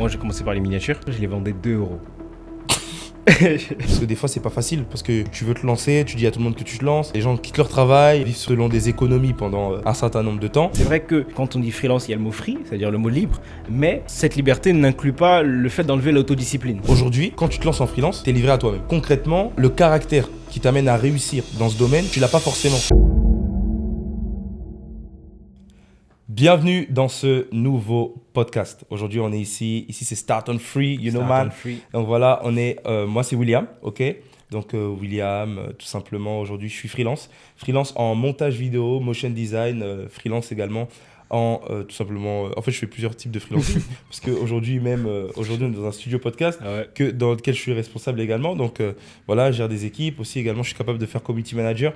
Moi, j'ai commencé par les miniatures. Je les vendais 2 euros. Parce que des fois c'est pas facile, parce que tu veux te lancer, tu dis à tout le monde que tu te lances, les gens quittent leur travail, vivent selon des économies pendant un certain nombre de temps. C'est vrai que quand on dit freelance, il y a le mot free, c'est-à-dire le mot libre, mais cette liberté n'inclut pas le fait d'enlever l'autodiscipline. Aujourd'hui, quand tu te lances en freelance, t'es livré à toi-même. Concrètement, le caractère qui t'amène à réussir dans ce domaine, tu l'as pas forcément. Bienvenue dans ce nouveau podcast. Aujourd'hui, on est ici. Ici, c'est Start on Free, you know man. Donc voilà, on est. Moi, c'est William, ok. Donc William, tout simplement. Aujourd'hui, je suis freelance. Freelance en montage vidéo, motion design, freelance également en tout simplement. En fait, je fais plusieurs types de freelancing parce qu'aujourd'hui même, aujourd'hui, on est dans un studio podcast dans lequel je suis responsable également. Donc voilà, je gère des équipes aussi également. Je suis capable de faire community manager.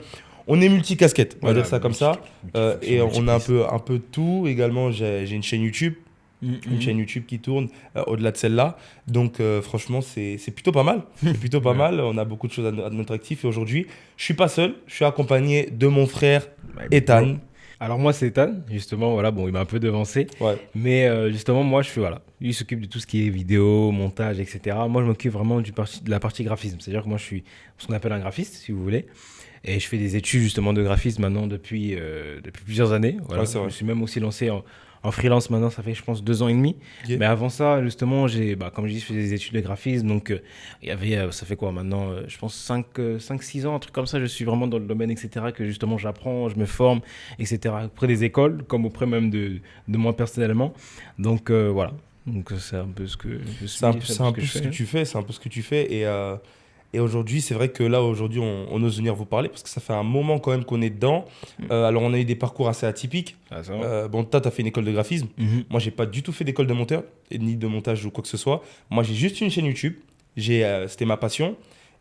On est multi-casquette, on va dire ça comme ça. Et on a un peu de tout. Également, j'ai une chaîne YouTube. Une chaîne YouTube qui tourne au-delà de celle-là. Donc, franchement, c'est plutôt pas mal. C'est plutôt pas mal. On a beaucoup de choses à notre actif. Et aujourd'hui, je suis pas seul. Je suis accompagné de mon frère Ethan. Alors moi, c'est Ethan. Justement, voilà, bon, il m'a un peu devancé. Ouais. Mais justement, moi, je suis, voilà. Lui, il s'occupe de tout ce qui est vidéo, montage, etc. Moi, je m'occupe vraiment de la partie graphisme. C'est-à-dire que moi, je suis ce qu'on appelle un graphiste, si vous voulez. Et je fais des études justement de graphisme maintenant depuis plusieurs années. Voilà. Ouais, je me suis même aussi lancé en freelance maintenant, ça fait je pense 2 ans et demi. Yeah. Mais avant ça, justement, comme je dis, je faisais des études de graphisme. Donc, il y avait, ça fait quoi maintenant je pense 5-6 ans, un truc comme ça. Je suis vraiment dans le domaine, etc. Que justement, j'apprends, je me forme, etc. Auprès des écoles, comme auprès même de moi personnellement. Donc, voilà. Donc, c'est un peu ce que je suis. C'est un peu ce que tu fais. C'est un peu ce que tu fais. Et aujourd'hui, c'est vrai que là, aujourd'hui, on ose venir vous parler parce que ça fait un moment quand même qu'on est dedans. Alors, on a eu des parcours assez atypiques. Bon, toi, tu as fait une école de graphisme. Moi, je n'ai pas du tout fait d'école de monteur, ni de montage ou quoi que ce soit. Moi, j'ai juste une chaîne YouTube. C'était ma passion.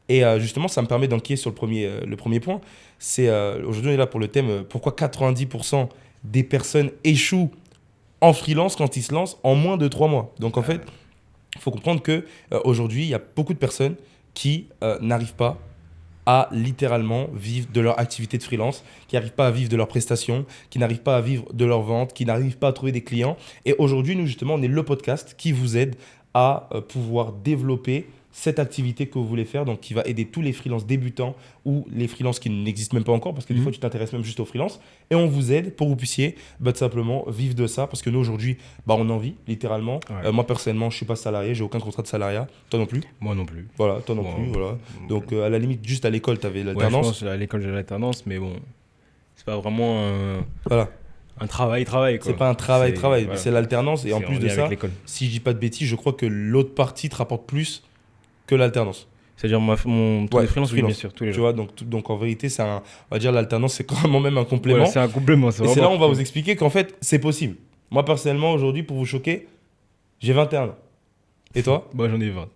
Et justement, ça me permet d'enquiller sur le premier point. Aujourd'hui, on est là pour le thème pourquoi 90% des personnes échouent en freelance quand ils se lancent en moins de 3 mois. Donc, en fait, il faut comprendre qu'aujourd'hui, il y a beaucoup de personnes qui n'arrivent pas à littéralement vivre de leur activité de freelance, qui n'arrivent pas à vivre de leurs prestations, qui n'arrivent pas à vivre de leurs ventes, qui n'arrivent pas à trouver des clients. Et aujourd'hui, nous, justement, on est le podcast qui vous aide à pouvoir développer cette activité que vous voulez faire, donc qui va aider tous les freelances débutants ou les freelances qui n'existent même pas encore, parce que des fois, tu t'intéresses même juste aux freelances. Et on vous aide pour que vous puissiez tout simplement vivre de ça, parce que nous, aujourd'hui, on en vit, littéralement. Ouais. Moi, personnellement, je ne suis pas salarié, j'ai aucun contrat de salariat. Toi non plus ? Moi non plus. Voilà, toi non plus. Voilà. Donc, à la limite, juste à l'école, tu avais l'alternance. Ouais, je pense à l'école, j'ai l'alternance, mais bon, c'est pas vraiment voilà. Un travail, quoi. C'est pas un travail, voilà. C'est l'alternance. Et en plus de ça, si je dis pas de bêtises, je crois que l'autre partie te rapporte plus que l'alternance. C'est-à-dire mon freelance, oui, bien sûr, tous les jours. Tu vois, donc en vérité, on va dire l'alternance, c'est quand même un complément. Voilà, c'est un complément. Et c'est là où on va vous expliquer qu'en fait, c'est possible. Moi, personnellement, aujourd'hui, pour vous choquer, j'ai 21 ans. Et toi ? Moi, j'en ai 20.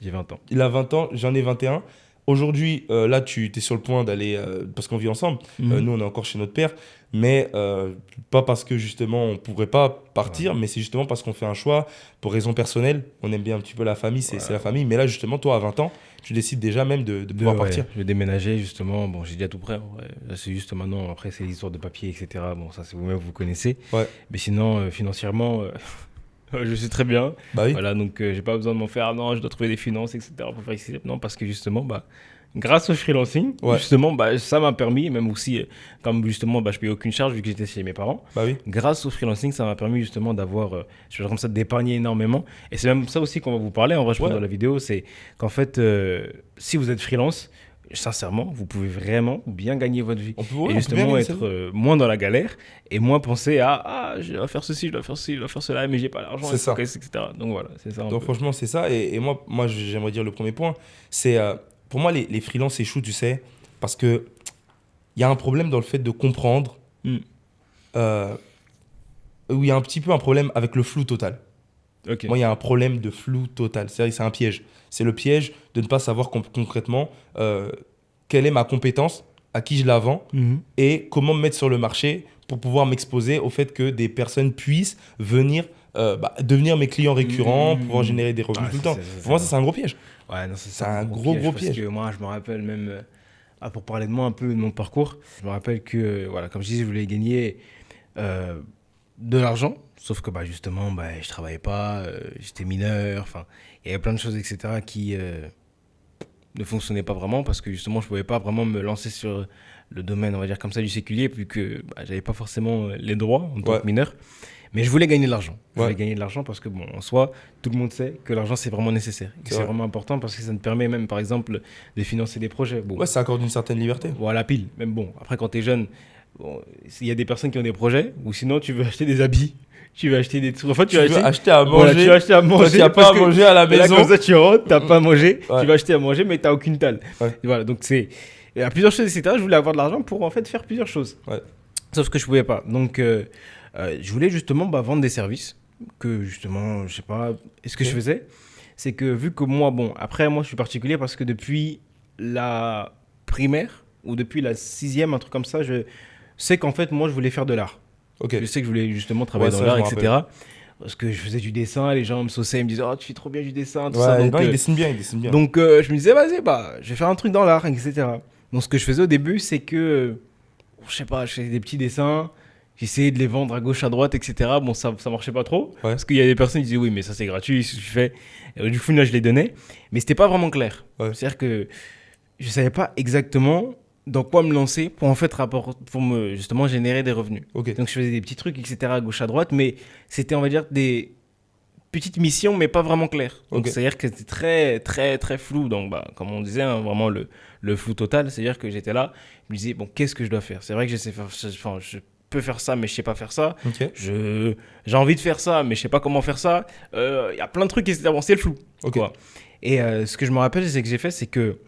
J'ai 20 ans. Il a 20 ans, j'en ai 21. Aujourd'hui, là, tu es sur le point d'aller, parce qu'on vit ensemble. Nous, on est encore chez notre père. Mais pas parce que justement, on ne pourrait pas partir, mais c'est justement parce qu'on fait un choix pour raison personnelle. On aime bien un petit peu la famille, c'est la famille. Mais là, justement, toi, à 20 ans, tu décides déjà même de pouvoir partir. Je vais déménager, justement. Bon, j'ai dit à tout près. Là, c'est juste maintenant, après, c'est l'histoire de papier, etc. Bon, ça, c'est vous-même, vous connaissez. Ouais. Mais sinon, financièrement... je sais très bien. Bah oui. Voilà, donc j'ai pas besoin de m'en faire. Non, je dois trouver des finances, etc. pour faire ici. Non, parce que justement, grâce au freelancing, justement, ça m'a permis, même aussi, comme justement, je payais aucune charge vu que j'étais chez mes parents. Bah oui. Grâce au freelancing, ça m'a permis justement d'avoir, je veux comme ça, d'épargner énormément. Et c'est même ça aussi qu'on va vous parler. En vrai, je pense dans la vidéo, c'est qu'en fait, si vous êtes freelance, sincèrement, vous pouvez vraiment bien gagner votre vie. Et justement être moins dans la galère et moins penser à je dois faire ceci, je dois faire cela, mais j'ai pas l'argent, etc. Donc voilà, c'est ça. Donc franchement, c'est ça. Et moi, j'aimerais dire le premier point, c'est pour moi, les freelances échouent, tu sais, parce que il y a un problème dans le fait de comprendre où il y a un petit peu un problème avec le flou total. Okay. Moi, il y a un problème de flou total. C'est-à-dire que c'est un piège. C'est le piège de ne pas savoir concrètement quelle est ma compétence, à qui je la vends et comment me mettre sur le marché pour pouvoir m'exposer au fait que des personnes puissent venir devenir mes clients récurrents, pouvoir générer des revenus tout le temps. Pour moi, ça, c'est un gros piège. Ouais, non, c'est un gros piège. Parce que moi, je me rappelle même, pour parler de moi un peu, de mon parcours, je me rappelle que, comme je disais, je voulais gagner de l'argent, Sauf que justement, je travaillais pas, j'étais mineur, enfin, il y avait plein de choses, etc., qui ne fonctionnaient pas vraiment parce que justement, je pouvais pas vraiment me lancer sur le domaine, on va dire comme ça, du séculier, vu que j'avais pas forcément les droits en tant que mineur. Mais je voulais gagner de l'argent. Je voulais gagner de l'argent parce que, en soi, tout le monde sait que l'argent, c'est vraiment nécessaire. C'est vraiment important parce que ça te permet même, par exemple, de financer des projets. Ça accorde une certaine liberté. Voilà, pile. Même après, quand tu es jeune, il y a des personnes qui ont des projets ou sinon, tu veux acheter des habits. Tu veux acheter des trucs. Enfin, tu veux acheter à manger. Tu veux acheter à manger. Tu n'as pas à manger à la maison. Là, comme ça, tu rentres, tu n'as pas à manger. Tu vas acheter à manger, mais tu n'as aucune dalle. Voilà, donc il y a plusieurs choses, etc. Je voulais avoir de l'argent pour en fait faire plusieurs choses. Sauf que je ne pouvais pas. Donc, je voulais justement vendre des services que justement, je sais pas, ce que je faisais, c'est que vu que moi, après moi je suis particulier parce que depuis la primaire ou depuis la 6e, un truc comme ça, je sais qu'en fait moi je voulais faire de l'art. Je sais que je voulais justement travailler dans l'art, etc. Parce que je faisais du dessin, les gens me sauçaient, ils me disaient « Oh, tu fais trop bien du dessin, tout ça. » Donc, il dessine bien. Donc, je me disais « Vas-y, je vais faire un truc dans l'art, etc. » Donc, ce que je faisais au début, c'est que, je sais pas, je faisais des petits dessins, j'essayais de les vendre à gauche, à droite, etc. Ça marchait pas trop. Parce qu'il y a des personnes qui disaient « Oui, mais ça, c'est gratuit, ce que je fais. » Du coup, là, je les donnais. Mais c'était pas vraiment clair. C'est-à-dire que je savais pas exactement dans quoi me lancer pour en fait pour me justement générer des revenus. Donc je faisais des petits trucs, etc. à gauche, à droite, mais c'était, on va dire, des petites missions, mais pas vraiment claires. Donc c'est-à-dire que c'était très, très, très flou. Donc comme on disait, vraiment le flou total. C'est-à-dire que j'étais là, je me disais, qu'est-ce que je dois faire ? C'est vrai que je peux faire ça, mais je sais pas faire ça. J'ai envie de faire ça, mais je sais pas comment faire ça. Y a plein de trucs, etc. C'est le flou. Et ce que je me rappelle, c'est que j'ai fait, c'est que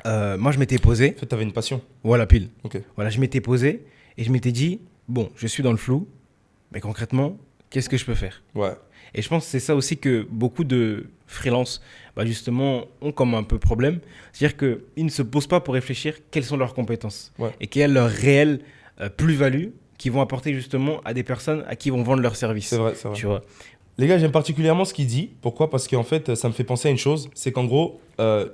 moi, je m'étais posé. En fait, tu avais une passion. Voilà, pile. Voilà, je m'étais posé et je m'étais dit, je suis dans le flou, mais concrètement, qu'est-ce que je peux faire ? Et je pense que c'est ça aussi que beaucoup de freelance, justement, ont comme un peu problème. C'est-à-dire qu'ils ne se posent pas pour réfléchir quelles sont leurs compétences et quelle est leur réelle plus-value qu'ils vont apporter justement à des personnes à qui ils vont vendre leurs services. C'est vrai. Tu vois ? Les gars, j'aime particulièrement ce qu'il dit. Pourquoi ? Parce qu'en fait, ça me fait penser à une chose. C'est qu'en gros,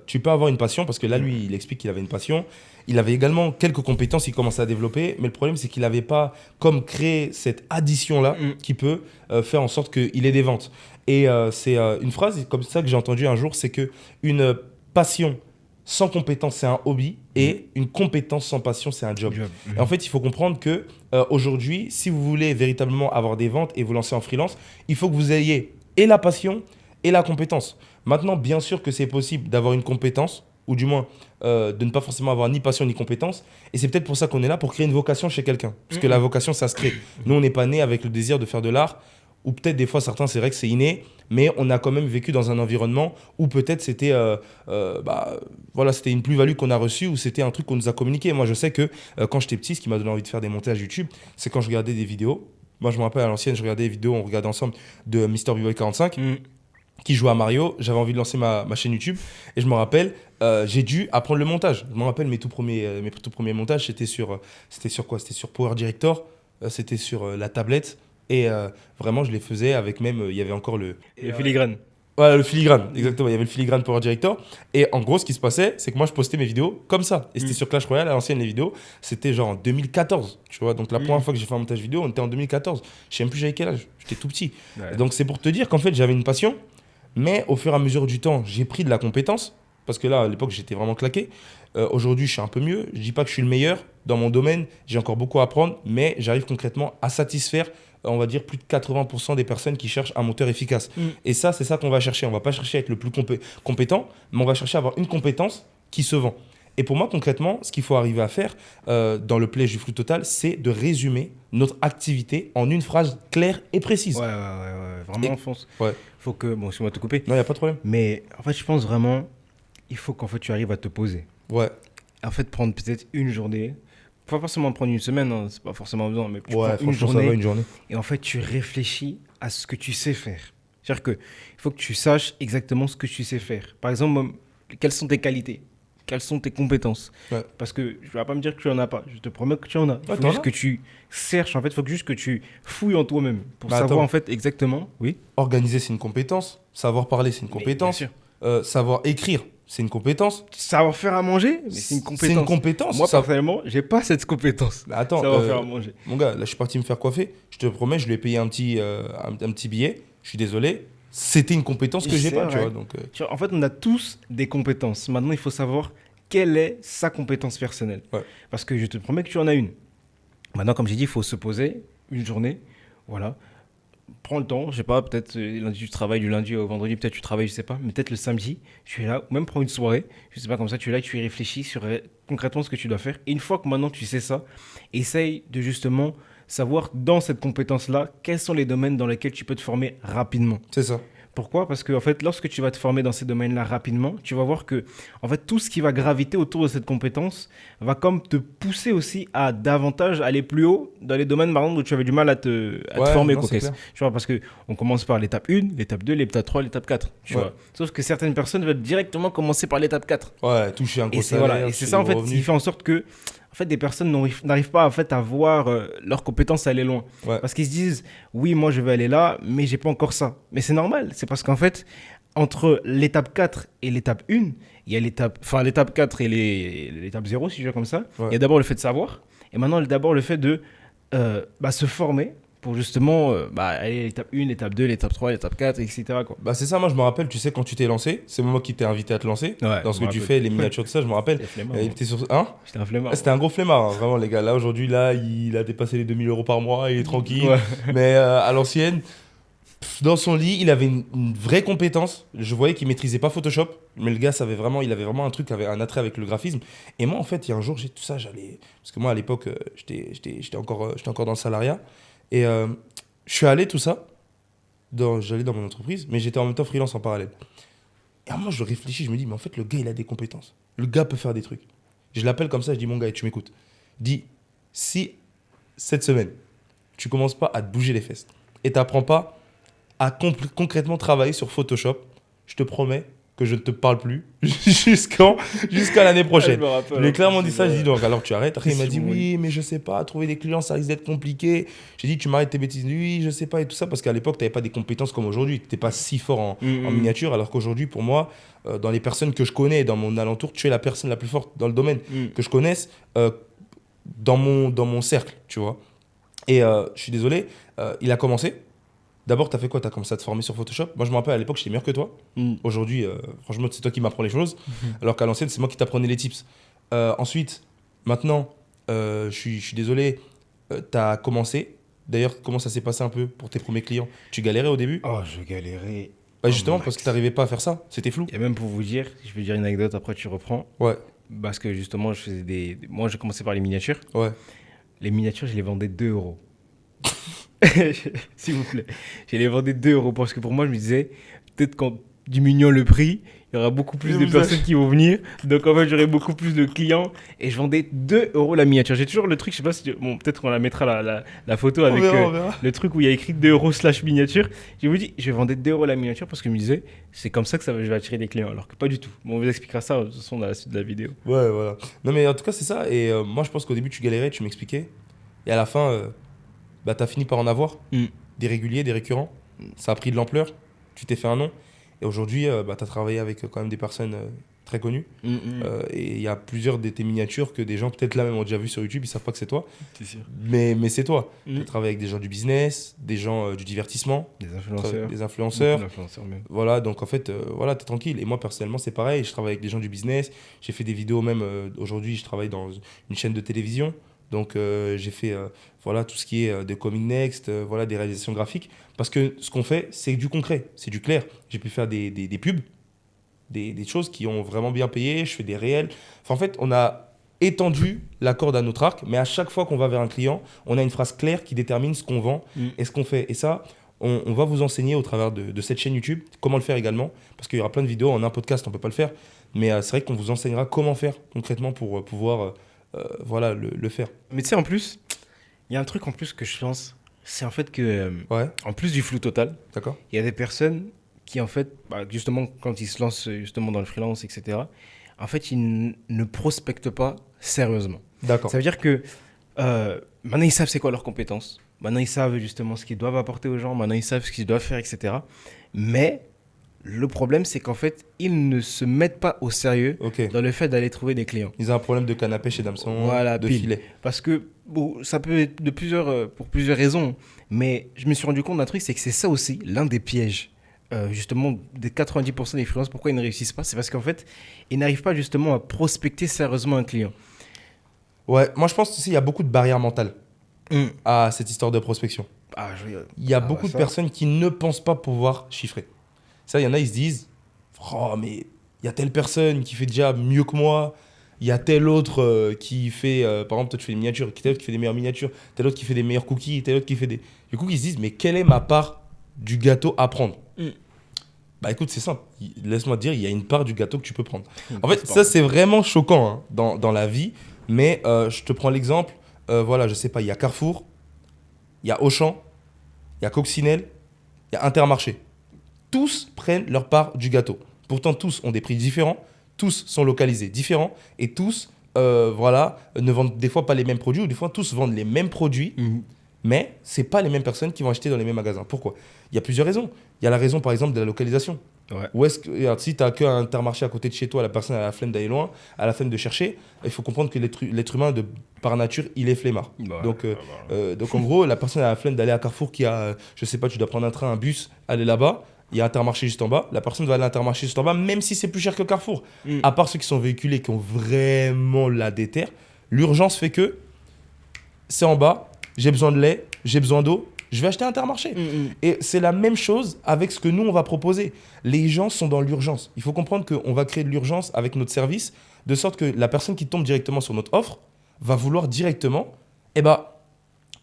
tu peux avoir une passion. Parce que là, lui, il explique qu'il avait une passion. Il avait également quelques compétences qu'il commençait à développer. Mais le problème, c'est qu'il n'avait pas comme créé cette addition-là qui peut faire en sorte qu'il ait des ventes. Et c'est une phrase comme ça que j'ai entendue un jour. C'est qu'une passion sans compétence, c'est un hobby. Et une compétence sans passion, c'est un job. Et en fait, il faut comprendre que aujourd'hui, si vous voulez véritablement avoir des ventes et vous lancer en freelance, il faut que vous ayez et la passion et la compétence. Maintenant, bien sûr que c'est possible d'avoir une compétence, ou du moins de ne pas forcément avoir ni passion ni compétence. Et c'est peut-être pour ça qu'on est là, pour créer une vocation chez quelqu'un. Parce que la vocation, ça se crée. Nous, on n'est pas né avec le désir de faire de l'art. Ou peut-être des fois, certains, c'est vrai que c'est inné, mais on a quand même vécu dans un environnement où peut-être c'était c'était une plus-value qu'on a reçue ou c'était un truc qu'on nous a communiqué. Moi, je sais que quand j'étais petit, ce qui m'a donné envie de faire des montages YouTube, c'est quand je regardais des vidéos. Moi, je me rappelle à l'ancienne, je regardais des vidéos, on regardait ensemble de Mr. B-Boy 45 qui jouait à Mario. J'avais envie de lancer ma chaîne YouTube et je me rappelle, j'ai dû apprendre le montage. Je me rappelle mes tout premiers montages, c'était sur quoi ? C'était sur Power Director, c'était sur la tablette. Et vraiment, je les faisais avec même, il y avait encore le filigrane. Voilà, le filigrane, exactement. Il y avait le filigrane Power Director. Et en gros, ce qui se passait, c'est que moi, je postais mes vidéos comme ça. Et c'était sur Clash Royale, à l'ancienne, les vidéos. C'était genre en 2014, tu vois. Donc, la première fois que j'ai fait un montage vidéo, on était en 2014. Je sais même plus j'avais quel âge. J'étais tout petit. Et donc, c'est pour te dire qu'en fait, j'avais une passion. Mais au fur et à mesure du temps, j'ai pris de la compétence. Parce que là, à l'époque, j'étais vraiment claqué. Aujourd'hui, je suis un peu mieux. Je dis pas que je suis le meilleur dans mon domaine. J'ai encore beaucoup à apprendre. Mais j'arrive concrètement à satisfaire, on va dire, plus de 80% des personnes qui cherchent un monteur efficace. Et ça, c'est ça qu'on va chercher. On va pas chercher à être le plus compétent, mais on va chercher à avoir une compétence qui se vend. Et pour moi, concrètement, ce qu'il faut arriver à faire dans le piège du flou total, c'est de résumer notre activité en une phrase claire et précise. Ouais. Vraiment, enfonce. Faut que... Bon, excuse-moi de te couper. Non, il n'y a pas de problème. Mais en fait, je pense vraiment, il faut qu'en fait, tu arrives à te poser. En fait, prendre peut-être une journée. Pas forcément prendre une semaine, hein, c'est pas forcément besoin, mais tu prends une journée. Et en fait, tu réfléchis à ce que tu sais faire. C'est-à-dire qu'il faut que tu saches exactement ce que tu sais faire. Par exemple, quelles sont tes qualités ? Quelles sont tes compétences ? Parce que je ne vais pas me dire que tu n'en as pas. Je te promets que tu en as. Il faut juste que tu cherches. En fait, il faut juste que tu fouilles en toi-même pour savoir en fait exactement. Oui. Organiser, c'est une compétence. Savoir parler, c'est une compétence. Bien sûr. Savoir écrire, c'est une compétence. Savoir faire à manger, mais c'est une compétence. C'est une compétence. Moi, personnellement, j'ai pas cette compétence. Attends, savoir faire à manger. Mon gars, là, je suis parti me faire coiffer. Je te promets, je lui ai payé un petit billet. Je suis désolé. C'était une compétence que j'ai pas, tu vois. Donc, tu vois. En fait, on a tous des compétences. Maintenant, il faut savoir quelle est sa compétence personnelle. Ouais. Parce que je te promets que tu en as une. Maintenant, comme j'ai dit, il faut se poser une journée. Voilà. Prends le temps, je sais pas, peut-être lundi tu travailles, du lundi au vendredi, peut-être tu travailles, je sais pas, mais peut-être le samedi, tu es là, ou même prends une soirée, je sais pas, comme ça, tu es là et tu y réfléchis sur concrètement ce que tu dois faire. Et une fois que maintenant tu sais ça, essaye de justement savoir dans cette compétence-là, quels sont les domaines dans lesquels tu peux te former rapidement. c'est ça. Pourquoi ? Parce que en fait, lorsque tu vas te former dans ces domaines-là rapidement, tu vas voir que en fait, tout ce qui va graviter autour de cette compétence va comme te pousser aussi à davantage aller plus haut dans les domaines par exemple, où tu avais du mal à te former. Non, Tu vois, parce qu'on commence par l'étape 1, l'étape 2, l'étape 3, l'étape 4. Tu vois. Sauf que certaines personnes veulent directement commencer par l'étape 4. Ouais, toucher un gros salaire. Voilà. Et c'est ça en fait qui fait en sorte que en fait, des personnes n'arrivent pas en fait, à voir leurs compétences aller loin. Ouais. Parce qu'ils se disent, oui, moi, je vais aller là, mais j'ai pas encore ça. Mais c'est normal. C'est parce qu'en fait, entre l'étape 4 et l'étape 1, il y a l'étape 4 et l'étape 0, si je veux comme ça. Ouais. Il y a d'abord le fait de savoir. Et maintenant, d'abord le fait de se former pour justement aller l'étape 1, l'étape 2, l'étape 3, l'étape 4, etc. Quoi. Bah c'est ça, moi je me rappelle, tu sais, quand tu t'es lancé, c'est moi qui t'ai invité à te lancer. Ouais, dans ce que tu fais, les miniatures, tout ça, je me rappelle. J'étais sur... J'étais un flemmard. C'était un gros flemmard, hein, vraiment, les gars. Là, aujourd'hui, là, il a dépassé les 2000 € par mois, il est tranquille. Ouais. Mais à l'ancienne, dans son lit, il avait une vraie compétence. Je voyais qu'il maîtrisait pas Photoshop, mais le gars savait vraiment, il avait vraiment un truc, avait un attrait avec le graphisme. Et moi, en fait, il y a un jour, j'ai tout ça, parce que moi, à l'époque, j'étais encore dans le salariat. Et je suis allé, tout ça. J'allais dans mon entreprise, mais j'étais en même temps freelance en parallèle. Et à moi, je réfléchis, je me dis, mais en fait, le gars, il a des compétences. Le gars peut faire des trucs. Je l'appelle comme ça, je dis, mon gars, tu m'écoutes. Dis, si cette semaine, tu commences pas à te bouger les fesses et tu n'apprends pas à concrètement travailler sur Photoshop, je te promets que je ne te parle plus jusqu'à l'année prochaine. Je lui ai clairement dit ça, j'ai dit donc alors tu arrêtes. Après il m'a dit oui mais je sais pas, trouver des clients ça risque d'être compliqué. J'ai dit tu m'arrêtes tes bêtises, oui je sais pas et tout ça parce qu'à l'époque tu n'avais pas des compétences comme aujourd'hui, tu n'étais pas si fort en miniature alors qu'aujourd'hui pour moi, dans les personnes que je connais dans mon alentour, tu es la personne la plus forte dans le domaine que je connaisse dans mon cercle, tu vois. Et je suis désolé, il a commencé. D'abord, tu as fait quoi? Tu as commencé à te former sur Photoshop. Moi, je me rappelle, à l'époque, j'étais meilleur que toi. Aujourd'hui, franchement, c'est toi qui m'apprends les choses. Alors qu'à l'ancienne, c'est moi qui t'apprenais les tips. Ensuite, maintenant, je suis désolé, tu as commencé. D'ailleurs, comment ça s'est passé un peu pour tes premiers clients? Tu galérais au début? Oh, je galérais. Justement, parce que tu n'arrivais pas à faire ça. C'était flou. Et même pour vous dire, je vais dire une anecdote, après tu reprends. Ouais. Parce que justement, moi, j'ai commencé par les miniatures. Ouais. Les miniatures, je les vendais 2 €. S'il vous plaît. Je les vendais 2 € parce que pour moi, je me disais, peut-être qu'en diminuant le prix, il y aura beaucoup plus de personnes qui vont venir. Donc en fait, j'aurai beaucoup plus de clients. Et je vendais 2 € la miniature. J'ai toujours le truc, je sais pas si. Bon, peut-être qu'on la mettra la photo avec le truc où il y a écrit 2 € / miniature. Je vous dis, je vendais 2 € la miniature parce que je me disais, c'est comme ça que je vais attirer des clients. Alors que pas du tout. Bon, on vous expliquera ça de toute façon dans la suite de la vidéo. Ouais, voilà. Non, mais en tout cas, c'est ça. Et moi, je pense qu'au début, tu galérais, tu m'expliquais. Et à la fin. Tu as fini par en avoir des réguliers, des récurrents. Ça a pris de l'ampleur. Tu t'es fait un nom. Et aujourd'hui, tu as travaillé avec quand même des personnes très connues. Et il y a plusieurs de tes miniatures que des gens, peut-être là même, ont déjà vu sur YouTube. Ils ne savent pas que c'est toi. C'est sûr. Mais c'est toi. Tu as travaillé avec des gens du business, des gens du divertissement. Des influenceurs. Même. Voilà, donc en fait, voilà, tu es tranquille. Et moi, personnellement, c'est pareil. Je travaille avec des gens du business. J'ai fait des vidéos même. Aujourd'hui, je travaille dans une chaîne de télévision. Donc, j'ai fait tout ce qui est de Coming Next, des réalisations graphiques. Parce que ce qu'on fait, c'est du concret, c'est du clair. J'ai pu faire des pubs, des choses qui ont vraiment bien payé. Je fais des réels. Enfin, en fait, on a étendu la corde à notre arc. Mais à chaque fois qu'on va vers un client, on a une phrase claire qui détermine ce qu'on vend et ce qu'on fait. Et ça, on va vous enseigner au travers de cette chaîne YouTube comment le faire également. Parce qu'il y aura plein de vidéos. En un podcast, on ne peut pas le faire. Mais c'est vrai qu'on vous enseignera comment faire concrètement pour pouvoir... le faire. Mais tu sais, en plus, il y a un truc en plus que je pense, c'est en fait que, en plus du flou total, il y a des personnes qui, en fait, justement, quand ils se lancent justement dans le freelance, etc., en fait, ils ne prospectent pas sérieusement. D'accord. Ça veut dire que maintenant, ils savent c'est quoi leurs compétences. Maintenant, ils savent justement ce qu'ils doivent apporter aux gens. Maintenant, ils savent ce qu'ils doivent faire, etc. Mais Le problème, c'est qu'en fait, ils ne se mettent pas au sérieux dans le fait d'aller trouver des clients. Ils ont un problème de canapé chez Damson, voilà, de filet. Parce que bon, ça peut être pour plusieurs raisons. Mais je me suis rendu compte d'un truc, c'est que c'est ça aussi, l'un des pièges. Justement, des 90% des freelances, pourquoi ils ne réussissent pas? C'est parce qu'en fait, ils n'arrivent pas justement à prospecter sérieusement un client. Ouais, moi je pense qu'il y a beaucoup de barrières mentales à cette histoire de prospection. Il y a beaucoup de personnes qui ne pensent pas pouvoir chiffrer. Ça, il y en a, ils se disent oh, mais il y a telle personne qui fait déjà mieux que moi. Il y a tel autre qui fait, par exemple, toi tu fais des miniatures, tel autre qui fait des meilleures miniatures, tel autre qui fait des meilleurs cookies, tel autre qui fait des. Du coup, ils se disent mais quelle est ma part du gâteau à prendre? Bah écoute, c'est simple. Laisse-moi te dire, il y a une part du gâteau que tu peux prendre. En fait, ça, c'est vraiment choquant hein, dans la vie. Mais je te prends l'exemple. Voilà, je sais pas, il y a Carrefour, il y a Auchan, il y a Coccinelle, il y a Intermarché. Tous prennent leur part du gâteau. Pourtant, tous ont des prix différents, tous sont localisés différents et tous, voilà, ne vendent des fois pas les mêmes produits ou des fois tous vendent les mêmes produits. Mais ce n'est pas les mêmes personnes qui vont acheter dans les mêmes magasins. Pourquoi? Il y a plusieurs raisons. Il y a la raison, par exemple, de la localisation. Ouais. Où est-ce que, regarde, si tu n'as qu'un Intermarché à côté de chez toi, la personne a la flemme d'aller loin, a la flemme de chercher, il faut comprendre que l'être humain, par nature, il est flemmard. Donc, en gros, la personne a la flemme d'aller à Carrefour qui a, je sais pas, tu dois prendre un train, un bus, aller là-bas. Il y a Intermarché juste en bas. La personne va aller à Intermarché juste en bas, même si c'est plus cher que Carrefour. À part ceux qui sont véhiculés, qui ont vraiment la déterre, l'urgence fait que c'est en bas, j'ai besoin de lait, j'ai besoin d'eau, je vais acheter Intermarché. Et c'est la même chose avec ce que nous, on va proposer. Les gens sont dans l'urgence. Il faut comprendre qu'on va créer de l'urgence avec notre service, de sorte que la personne qui tombe directement sur notre offre va vouloir directement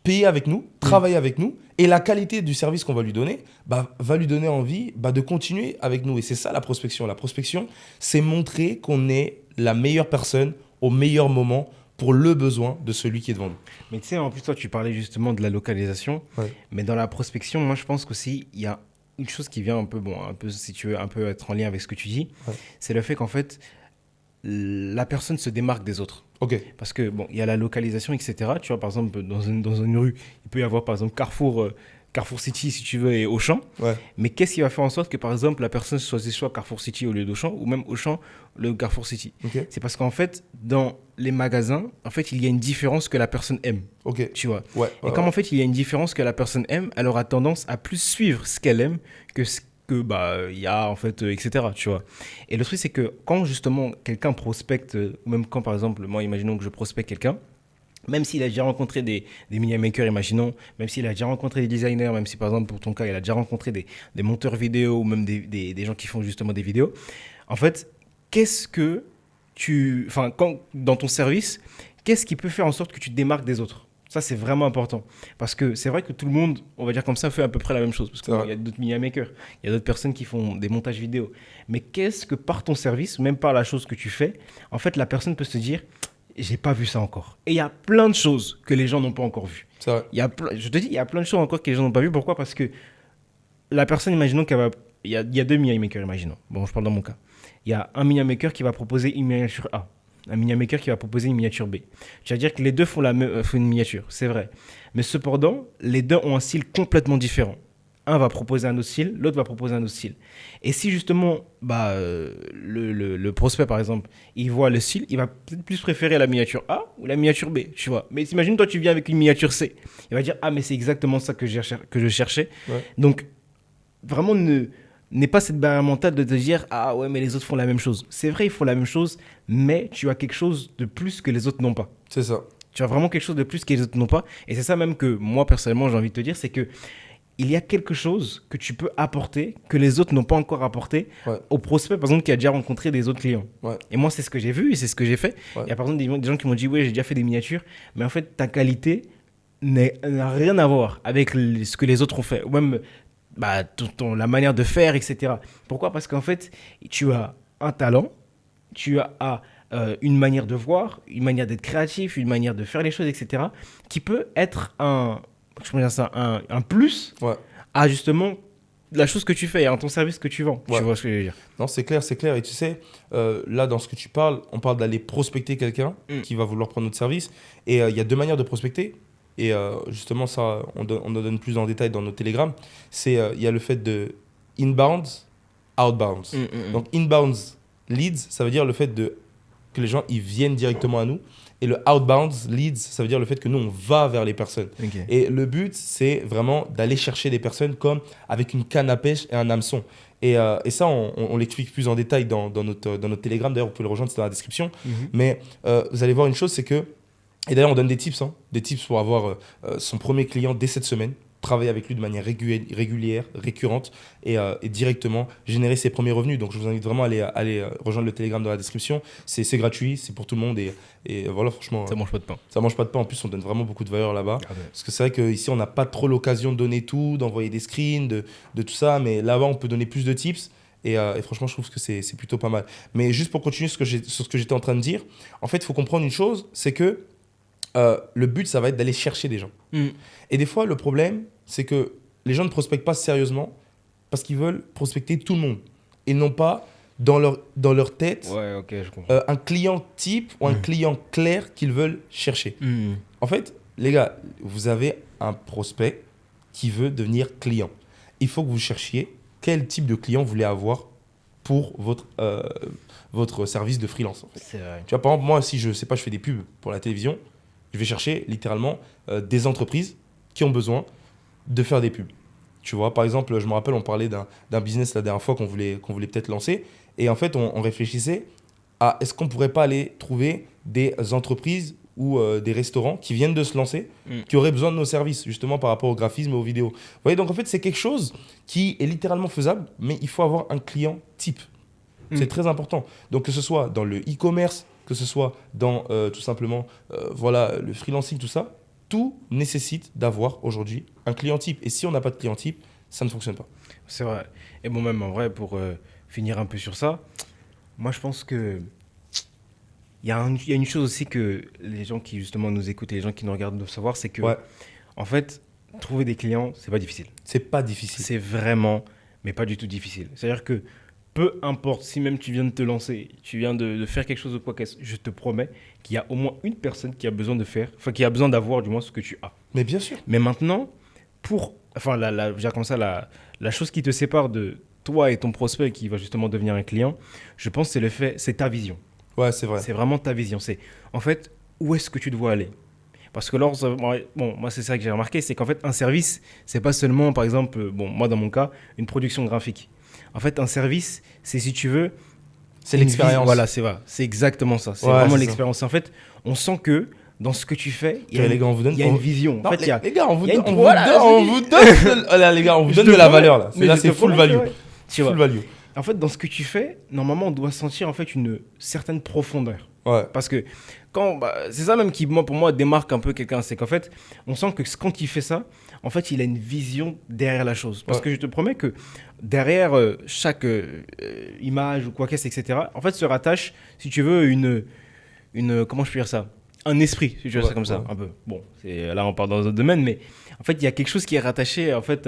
payer avec nous, travailler avec nous, et la qualité du service qu'on va lui donner va lui donner envie de continuer avec nous. Et c'est ça la prospection. La prospection, c'est montrer qu'on est la meilleure personne au meilleur moment pour le besoin de celui qui est devant nous. Mais tu sais, en plus, toi, tu parlais justement de la localisation. Ouais. Mais dans la prospection, moi, je pense qu'aussi, il y a une chose qui vient un peu, si tu veux, un peu être en lien avec ce que tu dis. Ouais. C'est le fait qu'en fait, la personne se démarque des autres. Parce que, bon, il y a la localisation, etc. Tu vois, par exemple, dans une rue, il peut y avoir, par exemple, Carrefour City, si tu veux, et Auchan. Ouais. Mais qu'est-ce qui va faire en sorte que, par exemple, la personne choisisse soit Carrefour City au lieu d'Auchan, ou même Auchan, le Carrefour City? C'est parce qu'en fait, dans les magasins, en fait, il y a une différence que la personne aime. Tu vois. Et comme en fait, il y a une différence que la personne aime, elle aura tendance à plus suivre ce qu'elle aime que ce il y a, en fait, etc. Tu vois. Et le truc, c'est que quand, justement, quelqu'un prospecte, ou même quand, par exemple, moi, imaginons que je prospecte quelqu'un, même s'il a déjà rencontré des media makers, imaginons, même s'il a déjà rencontré des designers, même si par exemple pour ton cas, il a déjà rencontré des monteurs vidéo ou même des gens qui font justement des vidéos, en fait, dans ton service, qu'est-ce qui peut faire en sorte que tu te démarques des autres? Ça, c'est vraiment important. Parce que c'est vrai que tout le monde, on va dire comme ça, fait à peu près la même chose. Parce qu'il y a d'autres media makers, il y a d'autres personnes qui font des montages vidéo. Mais qu'est-ce que par ton service, même par la chose que tu fais, en fait, la personne peut se dire... J'ai pas vu ça encore. Et il y a plein de choses que les gens n'ont pas encore vues. C'est vrai. Je te dis, il y a plein de choses encore que les gens n'ont pas vues. Pourquoi? Parce que la personne, imaginons qu'elle va... Il y a deux media makers, imaginons. Bon, je parle dans mon cas. Il y a un media maker qui va proposer une miniature A. Un media maker qui va proposer une miniature B. Tu vas dire que les deux font une miniature, c'est vrai. Mais cependant, les deux ont un style complètement différent. Un va proposer un autre style, l'autre va proposer un autre style. Et si justement le prospect, par exemple, il voit le style, il va peut-être plus préférer la miniature A ou la miniature B, tu vois. Mais imagine, toi, tu viens avec une miniature C. Il va dire, ah, mais c'est exactement ça que je cherchais. Ouais. Donc, vraiment, n'aie pas cette barrière mentale de te dire, ah ouais, mais les autres font la même chose. C'est vrai, ils font la même chose, mais tu as quelque chose de plus que les autres n'ont pas. C'est ça. Tu as vraiment quelque chose de plus que les autres n'ont pas. Et c'est ça même que moi, personnellement, j'ai envie de te dire, c'est que il y a quelque chose que tu peux apporter que les autres n'ont pas encore apporté au prospect, par exemple, qui a déjà rencontré des autres clients. Ouais. Et moi, c'est ce que j'ai vu et c'est ce que j'ai fait. Il y a par exemple des gens qui m'ont dit, ouais, j'ai déjà fait des miniatures, mais en fait, ta qualité n'a rien à voir avec ce que les autres ont fait, ou même la manière de faire, etc. Pourquoi? Parce qu'en fait, tu as un talent, tu as une manière de voir, une manière d'être créatif, une manière de faire les choses, etc., qui peut être un plus à justement la chose que tu fais, à ton service que tu vends. Tu vois ce que je veux dire? Non, c'est clair. Et tu sais, là, dans ce que tu parles, on parle d'aller prospecter quelqu'un qui va vouloir prendre notre service. Et il y a deux manières de prospecter. Et justement, ça, on en donne plus en détail dans nos télégrammes. Il y a le fait de inbound outbounds. Donc, inbounds leads, ça veut dire le fait que les gens ils viennent directement à nous. Et le outbounds leads, ça veut dire le fait que nous, on va vers les personnes. Okay. Et le but, c'est vraiment d'aller chercher des personnes comme avec une canne à pêche et un hameçon. Et ça, on l'explique plus en détail dans notre Telegram. D'ailleurs, vous pouvez le rejoindre, c'est dans la description. Mais vous allez voir une chose, c'est que... Et d'ailleurs, on donne des tips pour avoir son premier client dès cette semaine. Travailler avec lui de manière régulière, récurrente et directement générer ses premiers revenus. Donc, je vous invite vraiment à aller rejoindre le Telegram dans la description. C'est gratuit, c'est pour tout le monde et voilà, franchement. Ça mange pas de pain. Ça mange pas de pain. En plus, on donne vraiment beaucoup de valeur là-bas. Parce que c'est vrai qu'ici, on n'a pas trop l'occasion de donner tout, d'envoyer des screens, de tout ça. Mais là-bas, on peut donner plus de tips. Et franchement, je trouve que c'est plutôt pas mal. Mais juste pour continuer sur ce que j'étais en train de dire, en fait, il faut comprendre une chose, c'est que le but, ça va être d'aller chercher des gens. Et des fois, le problème, c'est que les gens ne prospectent pas sérieusement parce qu'ils veulent prospecter tout le monde. Ils n'ont pas dans leur tête un client type ou un client clair qu'ils veulent chercher. En fait, les gars, vous avez un prospect qui veut devenir client. Il faut que vous cherchiez quel type de client vous voulez avoir pour votre service de freelance. En fait. C'est vrai. Tu vois, par exemple, moi, si je sais pas, je fais des pubs pour la télévision, je vais chercher littéralement des entreprises qui ont besoin de faire des pubs. Tu vois, par exemple, je me rappelle, on parlait d'un business la dernière fois qu'on voulait peut-être lancer. Et en fait, on réfléchissait à est-ce qu'on ne pourrait pas aller trouver des entreprises ou des restaurants qui viennent de se lancer, qui auraient besoin de nos services, justement par rapport au graphisme et aux vidéos. Vous voyez, donc en fait, c'est quelque chose qui est littéralement faisable, mais il faut avoir un client type. C'est très important. Donc, que ce soit dans le e-commerce, que ce soit dans tout simplement le freelancing, tout ça, tout nécessite d'avoir aujourd'hui un client type. Et si on n'a pas de client type, ça ne fonctionne pas. C'est vrai. Et bon, même en vrai, pour finir un peu sur ça, moi, je pense que il y a une chose aussi que les gens qui justement nous écoutent et les gens qui nous regardent doivent savoir, c'est que, en fait, trouver des clients, c'est pas difficile. C'est pas difficile. C'est vraiment, mais pas du tout difficile. C'est-à-dire que peu importe, si même tu viens de te lancer, tu viens de faire quelque chose de quoi, je te promets qu'il y a au moins une personne qui a besoin qui a besoin d'avoir du moins ce que tu as. Mais bien sûr. Mais maintenant, la chose qui te sépare de toi et ton prospect qui va justement devenir un client, je pense que c'est ta vision. Ouais, c'est vrai. C'est vraiment ta vision. C'est en fait, où est-ce que tu dois aller ? Parce que moi, c'est ça que j'ai remarqué, c'est qu'en fait, un service, c'est pas seulement, par exemple, moi dans mon cas, une production graphique. En fait, un service, c'est si tu veux... C'est l'expérience. Voilà, c'est vrai. C'est exactement ça. C'est vraiment l'expérience. Ça. En fait, on sent que dans ce que tu fais, il y a une vision. En fait, les gars, on vous donne de la valeur là. Là, c'est full value. Full value. En fait, dans ce que tu fais, normalement, on doit sentir en fait une certaine profondeur. Ouais. Parce que c'est ça même qui, pour moi, démarque un peu quelqu'un. C'est qu'en fait, on sent que quand il fait ça, en fait, il a une vision derrière la chose. Parce que je te promets que derrière chaque image ou quoi qu'est-ce, etc., en fait, se rattache, si tu veux, comment je peux dire ça ? Un esprit, si tu veux ça comme ça, un peu. Bon, là, on parle dans un domaine, mais en fait, il y a quelque chose qui est rattaché en fait,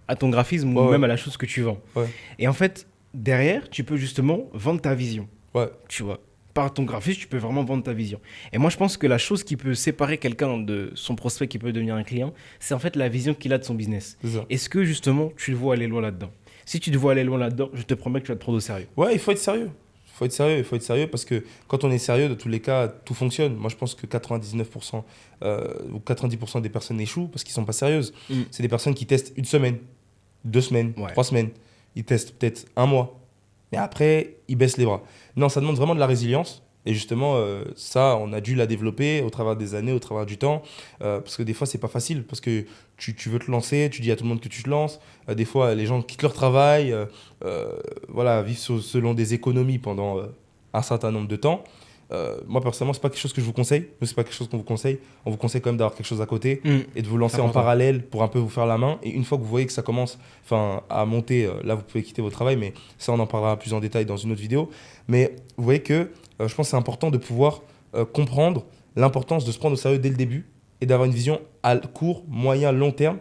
à ton graphisme ou même à la chose que tu vends. Ouais. Et en fait, derrière, tu peux justement vendre ta vision. Ouais. Tu vois, par ton graphisme, tu peux vraiment vendre ta vision. Et moi, je pense que la chose qui peut séparer quelqu'un de son prospect qui peut devenir un client, c'est en fait la vision qu'il a de son business. Est-ce que justement, tu le vois aller loin là-dedans ? Si tu te vois aller loin là-dedans, je te promets que tu vas te prendre au sérieux. Ouais, il faut être sérieux. Il faut être sérieux parce que quand on est sérieux, de tous les cas, tout fonctionne. Moi, je pense que 99% ou 90% des personnes échouent parce qu'ils ne sont pas sérieuses. C'est des personnes qui testent 1 semaine, 2 semaines, 3 semaines. Ils testent peut-être 1 mois. Mais après, ils baissent les bras. Non, ça demande vraiment de la résilience. Et justement, ça, on a dû la développer au travers des années, au travers du temps. Parce que des fois, c'est pas facile. Parce que tu veux te lancer, tu dis à tout le monde que tu te lances. Des fois, les gens quittent leur travail, vivent selon des économies pendant un certain nombre de temps. Moi, personnellement, c'est pas quelque chose que je vous conseille. Nous, c'est pas quelque chose qu'on vous conseille. On vous conseille quand même d'avoir quelque chose à côté et de vous lancer en parallèle pour un peu vous faire la main. Et une fois que vous voyez que ça commence à monter, là, vous pouvez quitter votre travail. Mais ça, on en parlera plus en détail dans une autre vidéo. Mais vous voyez que je pense que c'est important de pouvoir comprendre l'importance de se prendre au sérieux dès le début et d'avoir une vision à court, moyen, long terme,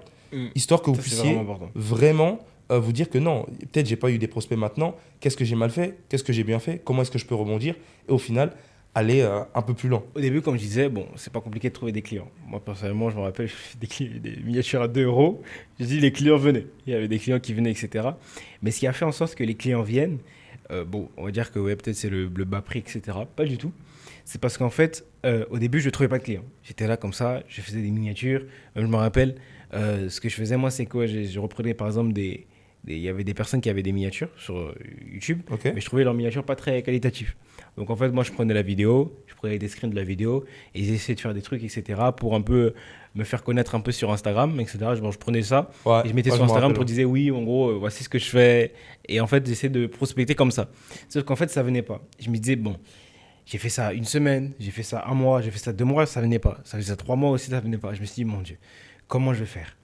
histoire que vous puissiez vraiment vous dire que non, peut-être j'ai pas eu des prospects maintenant, qu'est-ce que j'ai mal fait, qu'est-ce que j'ai bien fait, comment est-ce que je peux rebondir et au final, aller un peu plus loin. Au début, comme je disais, bon, c'est pas compliqué de trouver des clients. Moi, personnellement, je me rappelle, je fais des miniatures à 2 euros. Je dis, les clients venaient. Il y avait des clients qui venaient, etc. Mais ce qui a fait en sorte que les clients viennent, bon, on va dire que ouais, peut-être c'est le bas prix, etc. Pas du tout. C'est parce qu'en fait, au début, je ne trouvais pas de clients. J'étais là comme ça, je faisais des miniatures. Je me rappelle, ce que je faisais, moi, c'est quoi? Je reprenais par exemple il y avait des personnes qui avaient des miniatures sur YouTube, mais je trouvais leurs miniatures pas très qualitatives. Donc en fait, moi, je prenais la vidéo, je prenais des screens de la vidéo et j'essayais de faire des trucs, etc. pour un peu me faire connaître un peu sur Instagram, etc. Je prenais ça et je mettais sur Instagram pour dire oui, en gros, voici ce que je fais. Et en fait, j'essayais de prospecter comme ça. Sauf qu'en fait, ça venait pas. Je me disais, bon, j'ai fait ça 1 semaine, j'ai fait ça 1 mois, j'ai fait ça 2 mois, ça venait pas. Ça faisait ça 3 mois aussi, ça venait pas. Je me suis dit, mon Dieu, comment je vais faire?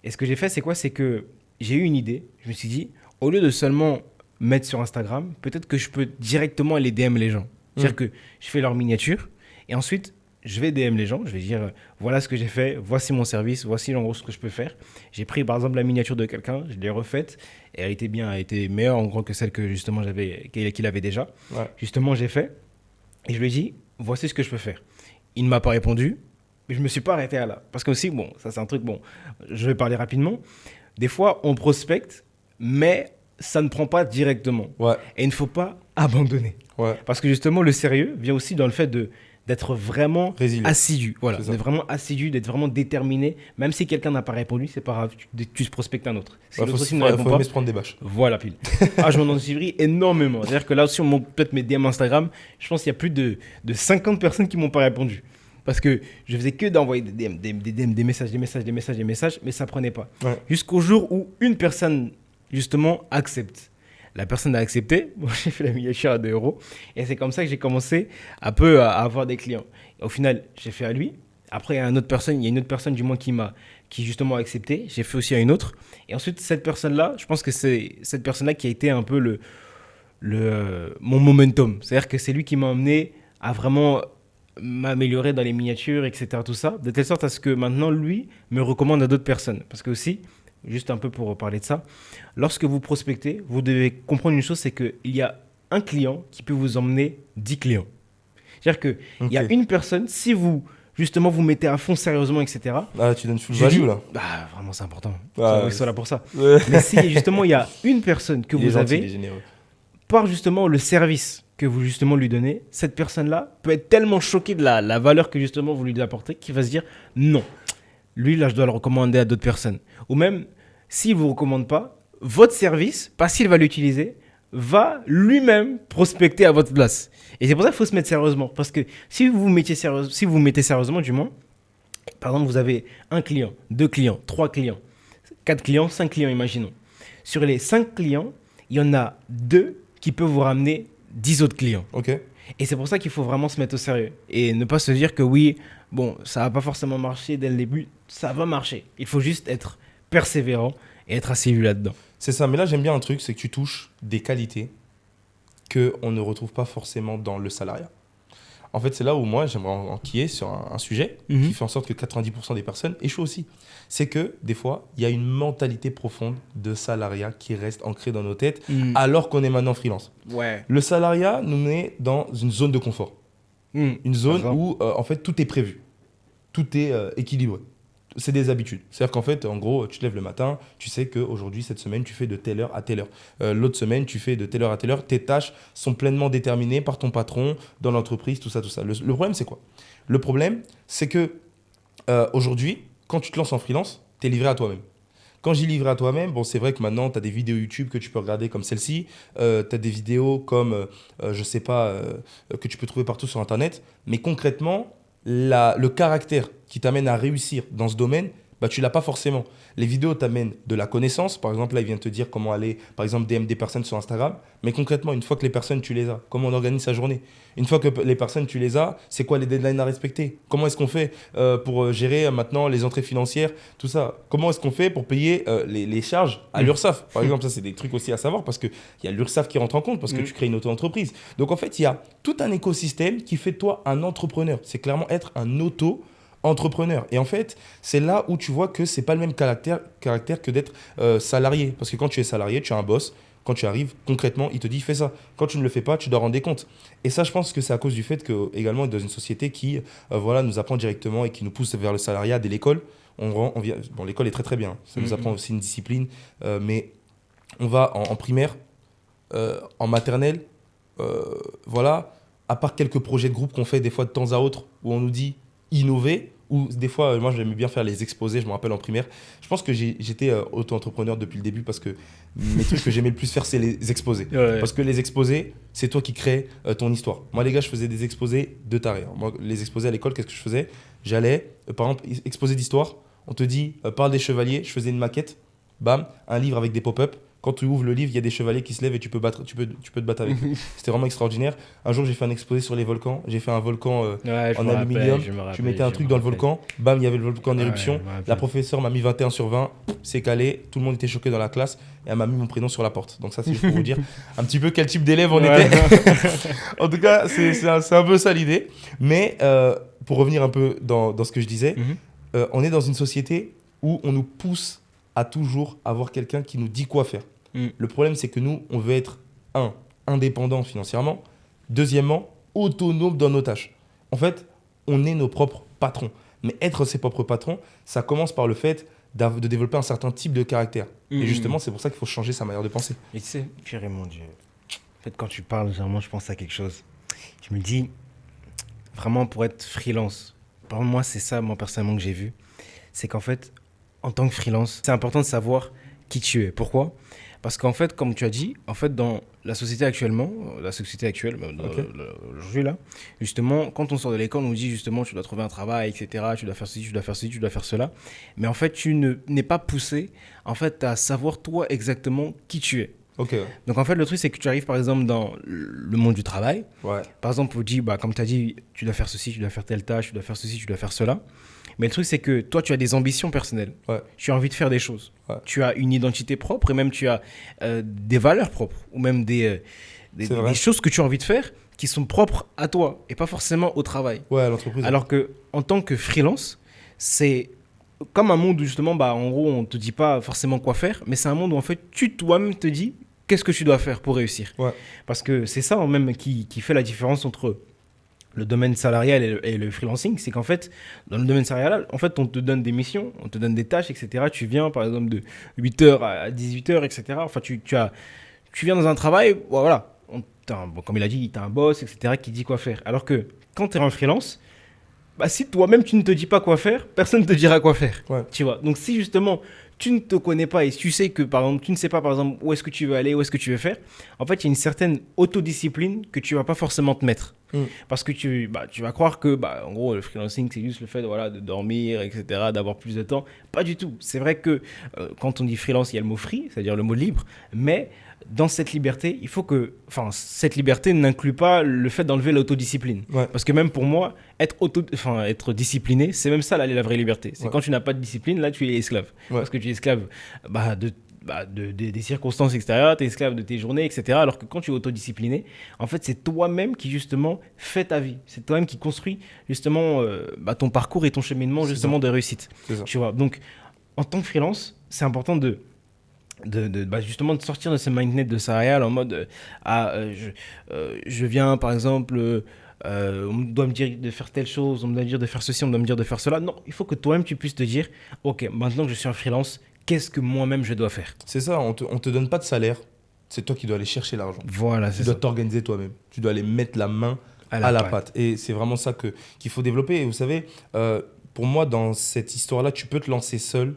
Et ce que j'ai fait, c'est quoi? C'est que j'ai eu une idée. Je me suis dit, au lieu de seulement mettre sur Instagram, peut-être que je peux directement aller DM les gens. C'est-à-dire que je fais leur miniature et ensuite, je vais DM les gens. Je vais dire, voilà ce que j'ai fait, voici mon service, voici en gros ce que je peux faire. J'ai pris par exemple la miniature de quelqu'un, je l'ai refaite et elle était bien, elle était meilleure en gros que celle que justement qu'il avait déjà. Ouais. Justement, j'ai fait et je lui ai dit, voici ce que je peux faire. Il ne m'a pas répondu, mais je ne me suis pas arrêté à là. Parce que aussi, bon, ça c'est un truc, bon, je vais parler rapidement. Des fois, on prospecte, mais ça ne prend pas directement. Ouais. Et il ne faut pas abandonner. Ouais. Parce que justement, le sérieux vient aussi dans le fait d'être vraiment assidu. Voilà, d'être vraiment assidu, d'être vraiment déterminé. Même si quelqu'un n'a pas répondu, c'est pas grave, tu prospectes un autre. Si l'autre aussi ne répond pas, il faut se prendre des bâches. Voilà, pile. Je m'en ensuivrai énormément. C'est-à-dire que là aussi, on monte peut-être mes DM Instagram. Je pense qu'il y a plus de 50 personnes qui ne m'ont pas répondu. Parce que je faisais que d'envoyer des DM, des messages, mais ça ne prenait pas. Ouais. Jusqu'au jour où une personne, justement, accepte. La personne a accepté. Bon, j'ai fait la miniature à 2 euros. Et c'est comme ça que j'ai commencé un peu à avoir des clients. Et au final, j'ai fait à lui. Après, il y a une autre personne du moins qui justement a accepté. J'ai fait aussi à une autre. Et ensuite, cette personne-là, je pense que c'est cette personne-là qui a été un peu mon momentum. C'est-à-dire que c'est lui qui m'a emmené à vraiment m'améliorer dans les miniatures, etc. Tout ça, de telle sorte à ce que maintenant, lui me recommande à d'autres personnes. Parce que aussi, juste un peu pour parler de ça, lorsque vous prospectez, vous devez comprendre une chose, c'est qu'il y a un client qui peut vous emmener 10 clients. C'est-à-dire qu'il y a une personne, si vous, justement, vous mettez à fond sérieusement, etc. Ah, tu donnes full value, là. Bah, vraiment, c'est important. Ils sont là pour ça. Ouais. Mais si, justement, il y a une personne que vous avez, par justement le service que vous justement lui donnez, cette personne-là peut être tellement choquée de la valeur que justement vous lui apportez qu'il va se dire non, lui là je dois le recommander à d'autres personnes. Ou même s'il ne vous recommande pas, votre service, parce qu'il va l'utiliser, va lui-même prospecter à votre place. Et c'est pour ça qu'il faut se mettre sérieusement. Parce que si vous vous mettez sérieusement, du moins, par exemple vous avez 1 client, 2 clients, 3 clients, 4 clients, 5 clients, imaginons. Sur les 5 clients, il y en a 2 qui peuvent vous ramener 10 autres clients. Okay. Et c'est pour ça qu'il faut vraiment se mettre au sérieux. Et ne pas se dire que oui, bon, ça va pas forcément marcher dès le début. Ça va marcher. Il faut juste être persévérant et être assidu là-dedans. C'est ça. Mais là, j'aime bien un truc, c'est que tu touches des qualités qu'on ne retrouve pas forcément dans le salariat. En fait, c'est là où moi, j'aimerais enquiller sur un sujet qui fait en sorte que 90% des personnes échouent aussi. C'est que, des fois, il y a une mentalité profonde de salariat qui reste ancrée dans nos têtes alors qu'on est maintenant freelance. Ouais. Le salariat nous met dans une zone de confort. Une zone où, en fait, tout est prévu. Tout est équilibré. C'est des habitudes. C'est-à-dire qu'en fait, en gros, tu te lèves le matin, tu sais qu'aujourd'hui, cette semaine, tu fais de telle heure à telle heure. L'autre semaine, tu fais de telle heure à telle heure. Tes tâches sont pleinement déterminées par ton patron, dans l'entreprise, tout ça, tout ça. Le problème, c'est quoi? Le problème, c'est que aujourd'hui, quand tu te lances en freelance, tu es livré à toi-même. Quand j'y livré à toi-même, bon, c'est vrai que maintenant, tu as des vidéos YouTube que tu peux regarder comme celle-ci. Tu as des vidéos comme, je sais pas, que tu peux trouver partout sur Internet. Mais concrètement, le caractère qui t'amène à réussir dans ce domaine, bah, tu ne l'as pas forcément. Les vidéos t'amènent de la connaissance. Par exemple, là, il vient de te dire comment aller, par exemple, DM des personnes sur Instagram. Mais concrètement, une fois que les personnes, tu les as, comment on organise sa journée? Une fois que les personnes, tu les as, c'est quoi les deadlines à respecter? Comment est-ce qu'on fait pour gérer maintenant les entrées financières, tout ça? Comment est-ce qu'on fait pour payer les charges à l'URSSAF? Par exemple, ça, c'est des trucs aussi à savoir parce qu'il y a l'URSSAF qui rentre en compte parce que tu crées une auto-entreprise. Donc, en fait, il y a tout un écosystème qui fait de toi un entrepreneur. C'est clairement être un auto-entrepreneur. Et en fait, c'est là où tu vois que c'est pas le même caractère que d'être salarié. Parce que quand tu es salarié, tu as un boss. Quand tu arrives, concrètement, il te dit fais ça. Quand tu ne le fais pas, tu dois rendre des comptes. Et ça, je pense que c'est à cause du fait que également dans une société qui nous apprend directement et qui nous pousse vers le salariat dès l'école. L'école est très très bien. Ça nous apprend aussi une discipline, mais on va en primaire, en maternelle, à part quelques projets de groupe qu'on fait des fois de temps à autre où on nous dit innover. Ou des fois, moi j'aimais bien faire les exposés, je me rappelle en primaire. Je pense que j'étais auto-entrepreneur depuis le début parce que mes trucs que j'aimais le plus faire, c'est les exposés. Ouais. Parce que les exposés, c'est toi qui crées ton histoire. Moi les gars, je faisais des exposés de taré. Moi, les exposés à l'école, qu'est-ce que je faisais? J'allais, par exemple, exposé d'histoire, on te dit, parle des chevaliers, je faisais une maquette, bam, un livre avec des pop-up. Quand tu ouvres le livre, il y a des chevaliers qui se lèvent et tu peux te battre avec eux. C'était vraiment extraordinaire. Un jour, j'ai fait un exposé sur les volcans. J'ai fait un volcan en aluminium. Tu mettais un truc dans le volcan, bam, il y avait le volcan en éruption. La professeure m'a mis 21 sur 20, c'est calé. Tout le monde était choqué dans la classe et elle m'a mis mon prénom sur la porte. Donc ça, c'est pour vous dire un petit peu quel type d'élève on était. En tout cas, c'est un peu ça l'idée. Mais pour revenir un peu dans ce que je disais, on est dans une société où on nous pousse à toujours avoir quelqu'un qui nous dit quoi faire. Le problème, c'est que nous, on veut être, indépendant financièrement, deuxièmement, autonome dans nos tâches. En fait, on est nos propres patrons. Mais être ses propres patrons, ça commence par le fait de développer un certain type de caractère. Et justement, c'est pour ça qu'il faut changer sa manière de penser. Et tu sais, purée, mon Dieu. En fait, quand tu parles, généralement, je pense à quelque chose. Je me dis, vraiment, pour être freelance, pour moi, c'est ça, moi, personnellement, que j'ai vu. C'est qu'en fait, en tant que freelance, c'est important de savoir qui tu es. Pourquoi ? Parce qu'en fait, comme tu as dit, en fait, dans la société actuelle, aujourd'hui là, justement, quand on sort de l'école, on nous dit justement, tu dois trouver un travail, etc. Tu dois faire ceci, tu dois faire ceci, tu dois faire cela. Mais en fait, tu n'es pas poussé, en fait, à savoir toi exactement qui tu es. Okay. Donc en fait, le truc, c'est que tu arrives par exemple dans le monde du travail. Ouais. Par exemple, on te dit, comme tu as dit, tu dois faire ceci, tu dois faire telle tâche, tu dois faire ceci, tu dois faire cela. Mais le truc, c'est que toi, tu as des ambitions personnelles. Ouais. Tu as envie de faire des choses. Ouais. Tu as une identité propre et même tu as des valeurs propres ou même des choses que tu as envie de faire qui sont propres à toi et pas forcément au travail. Ouais, à l'entreprise. Alors qu'en tant que freelance, c'est comme un monde où justement, en gros, on ne te dit pas forcément quoi faire, mais c'est un monde où en fait, tu toi-même te dis qu'est-ce que tu dois faire pour réussir. Ouais. Parce que c'est ça même qui fait la différence entre le domaine salarial et le freelancing, c'est qu'en fait, dans le domaine salarial, en fait, on te donne des missions, on te donne des tâches, etc. Tu viens, par exemple, de 8h à 18h, etc. Enfin, tu viens dans un travail, voilà, comme il a dit, tu as un boss, etc., qui dit quoi faire. Alors que quand tu es en freelance, si toi-même, tu ne te dis pas quoi faire, personne ne te dira quoi faire. Ouais. Tu vois. Donc, si justement, tu ne te connais pas et tu sais que, par exemple, tu ne sais pas, par exemple, où est-ce que tu veux aller, où est-ce que tu veux faire, en fait, il y a une certaine autodiscipline que tu ne vas pas forcément te mettre. Parce que tu vas croire que, en gros, le freelancing, c'est juste le fait de dormir, etc., d'avoir plus de temps. Pas du tout. C'est vrai que quand on dit freelance, il y a le mot free, c'est-à-dire le mot libre, mais dans cette liberté, il faut que, cette liberté n'inclut pas le fait d'enlever l'autodiscipline. Ouais. Parce que même pour moi, être discipliné, c'est même ça la vraie liberté. C'est quand tu n'as pas de discipline, là, tu es esclave. Ouais. Parce que tu es esclave des circonstances extérieures, tu es esclave de tes journées, etc. Alors que quand tu es autodiscipliné, en fait, c'est toi-même qui, justement, fais ta vie. C'est toi-même qui construis, justement, ton parcours et ton cheminement, justement, de réussite. Tu vois. Donc, en tant que freelance, c'est important justement de sortir de ce mindset de salarial en mode je viens par exemple on doit me dire de faire telle chose, on doit me dire de faire ceci, on doit me dire de faire cela. Non, il faut que toi-même tu puisses te dire ok, maintenant que je suis un freelance, qu'est-ce que moi-même je dois faire? C'est ça, on te donne pas de salaire, c'est toi qui dois aller chercher l'argent. Voilà, tu dois t'organiser toi-même, tu dois aller mettre la main à la pâte. Et c'est vraiment ça qu'il faut développer. Et vous savez, pour moi, dans cette histoire-là, tu peux te lancer seul,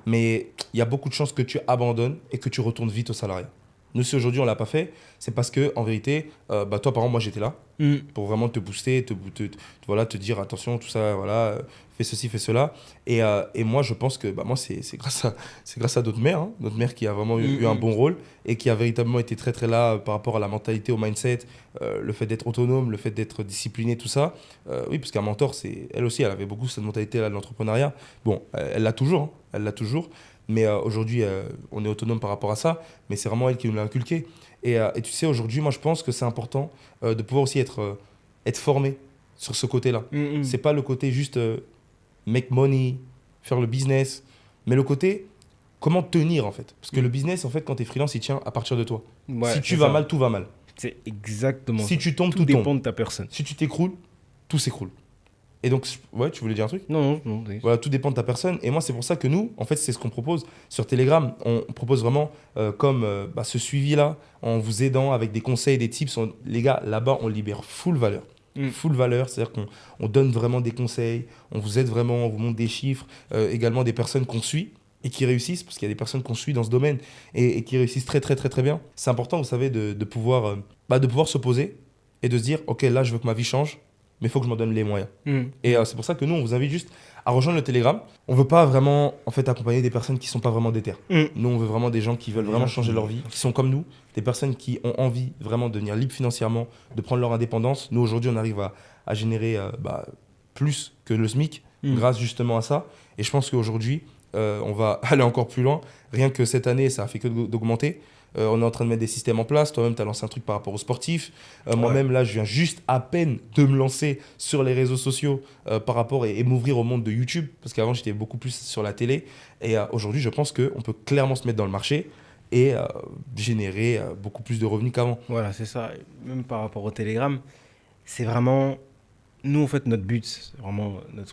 mais il y a beaucoup de chances que tu abandonnes et que tu retournes vite au salariat. Nous, si aujourd'hui on ne l'a pas fait, c'est parce que en vérité, toi, par exemple, moi, j'étais là pour vraiment te booster, te dire attention, tout ça, voilà, fais ceci, fais cela. Et moi, je pense que moi, c'est grâce à notre mère qui a vraiment eu un bon rôle et qui a véritablement été très, très là par rapport à la mentalité, au mindset, le fait d'être autonome, le fait d'être discipliné, tout ça. Oui, parce qu'un mentor, elle aussi, elle avait beaucoup cette mentalité-là de l'entrepreneuriat. Bon, elle l'a toujours, Mais aujourd'hui, on est autonome par rapport à ça, mais c'est vraiment elle qui nous l'a inculqué. Et tu sais, aujourd'hui, moi, je pense que c'est important de pouvoir aussi être formé sur ce côté-là. C'est pas le côté juste make money, faire le business, mais le côté comment tenir en fait. Parce que le business, en fait, quand tu es freelance, il tient à partir de toi. Ouais, si tu vas mal, tout va mal. C'est exactement si ça. Tu tombes, tout tout dépend tombe. De ta personne. Si tu t'écroules, tout s'écroule. Et donc, ouais, tu voulais dire un truc ? Non. Voilà, tout dépend de ta personne. Et moi, c'est pour ça que nous, en fait, c'est ce qu'on propose. Sur Telegram, on propose vraiment ce suivi-là, en vous aidant avec des conseils, des tips. Les gars, là-bas, on libère full valeur. Full valeur, c'est-à-dire qu'on donne vraiment des conseils, on vous aide vraiment, on vous montre des chiffres, également des personnes qu'on suit et qui réussissent, parce qu'il y a des personnes qu'on suit dans ce domaine et qui réussissent très, très, très, très bien. C'est important, vous savez, de pouvoir se poser et de se dire, OK, là, je veux que ma vie change, mais il faut que je m'en donne les moyens. Et c'est pour ça que nous, on vous invite juste à rejoindre le Telegram. On ne veut pas vraiment accompagner des personnes qui ne sont pas vraiment déter. Nous, on veut vraiment des gens qui veulent vraiment changer leur vie, qui sont comme nous, des personnes qui ont envie vraiment de devenir libres financièrement, de prendre leur indépendance. Nous, aujourd'hui, on arrive à générer plus que le SMIC grâce justement à ça. Et je pense qu'aujourd'hui, on va aller encore plus loin. Rien que cette année, ça a fait que d'augmenter. On est en train de mettre des systèmes en place. Toi-même, tu as lancé un truc par rapport aux sportifs. Moi-même, là, je viens juste à peine de me lancer sur les réseaux sociaux par rapport et m'ouvrir au monde de YouTube. Parce qu'avant, j'étais beaucoup plus sur la télé. Et aujourd'hui, je pense qu'on peut clairement se mettre dans le marché et générer beaucoup plus de revenus qu'avant. Voilà, c'est ça. Même par rapport au Telegram, c'est vraiment... Nous, en fait, notre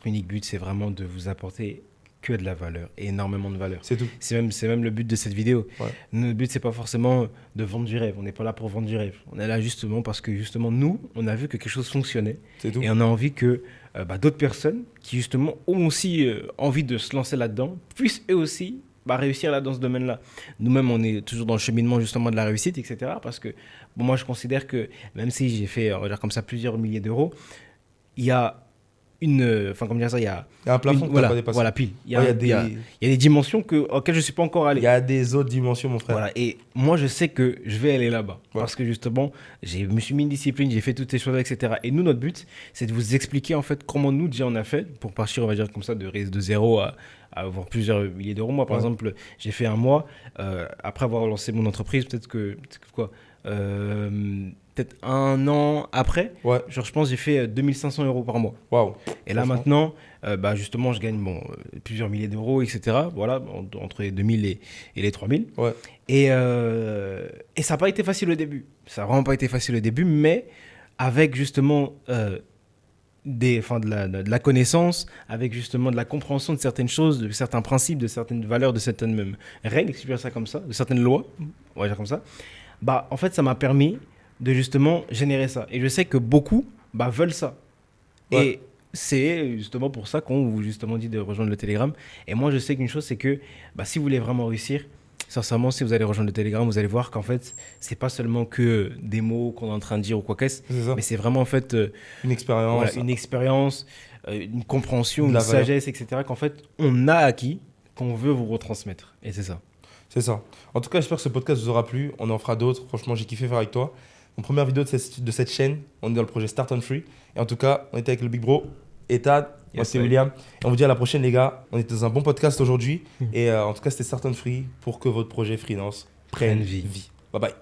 unique but, c'est vraiment de vous apporter que de la valeur, et énormément de valeur. C'est tout. C'est même le but de cette vidéo. Ouais. Notre but, c'est pas forcément de vendre du rêve. On n'est pas là pour vendre du rêve. On est là justement parce que justement, nous, on a vu que quelque chose fonctionnait. C'est tout. Et on a envie que d'autres personnes qui justement ont aussi envie de se lancer là-dedans puissent eux aussi réussir là dans ce domaine-là. Nous-mêmes, on est toujours dans le cheminement justement de la réussite, etc. Parce que moi, je considère que même si j'ai fait, on va dire comme ça, plusieurs milliers d'euros, il y a il y a un plafond que tu n'as pas dépassé. Voilà, pile. Il y a des dimensions auxquelles je ne suis pas encore allé. Il y a des autres dimensions, mon frère. Voilà, et moi, je sais que je vais aller là-bas. Ouais. Parce que justement, je me suis mis une discipline, j'ai fait toutes ces choses-là, etc. Et nous, notre but, c'est de vous expliquer en fait comment nous, déjà, on a fait pour partir, on va dire comme ça, de zéro à avoir plusieurs milliers d'euros. Moi, par exemple, j'ai fait un mois, après avoir lancé mon entreprise, peut-être un an après, je pense que j'ai fait 2500 euros par mois. Wow. Et là maintenant, justement, je gagne plusieurs milliers d'euros, etc. Voilà, entre les 2000 et les 3000. Ouais. Et ça n'a pas été facile au début. Ça n'a vraiment pas été facile au début, mais avec justement de la connaissance, avec justement de la compréhension de certaines choses, de certains principes, de certaines valeurs, de certaines même règles, si je peux dire ça comme ça, de certaines lois, on va dire comme ça, en fait, ça m'a permis de justement générer ça. Et je sais que beaucoup veulent ça. Ouais. Et c'est justement pour ça qu'on vous justement dit de rejoindre le Telegram. Et moi, je sais qu'une chose, c'est que si vous voulez vraiment réussir, sincèrement, si vous allez rejoindre le Telegram, vous allez voir qu'en fait, c'est pas seulement que des mots qu'on est en train de dire ou quoi qu'est-ce, mais c'est vraiment en fait une expérience, une compréhension, une sagesse, etc. qu'en fait, on a acquis, qu'on veut vous retransmettre. Et c'est ça. C'est ça. En tout cas, j'espère que ce podcast vous aura plu. On en fera d'autres. Franchement, j'ai kiffé faire avec toi. Mon première vidéo de cette chaîne, on est dans le projet Start on Free. Et en tout cas, on était avec le Big Bro, Etad, moi c'est William. Et on vous dit à la prochaine, les gars. On était dans un bon podcast aujourd'hui. Et en tout cas, c'était Start on Free pour que votre projet freelance prenne vie. Bye bye.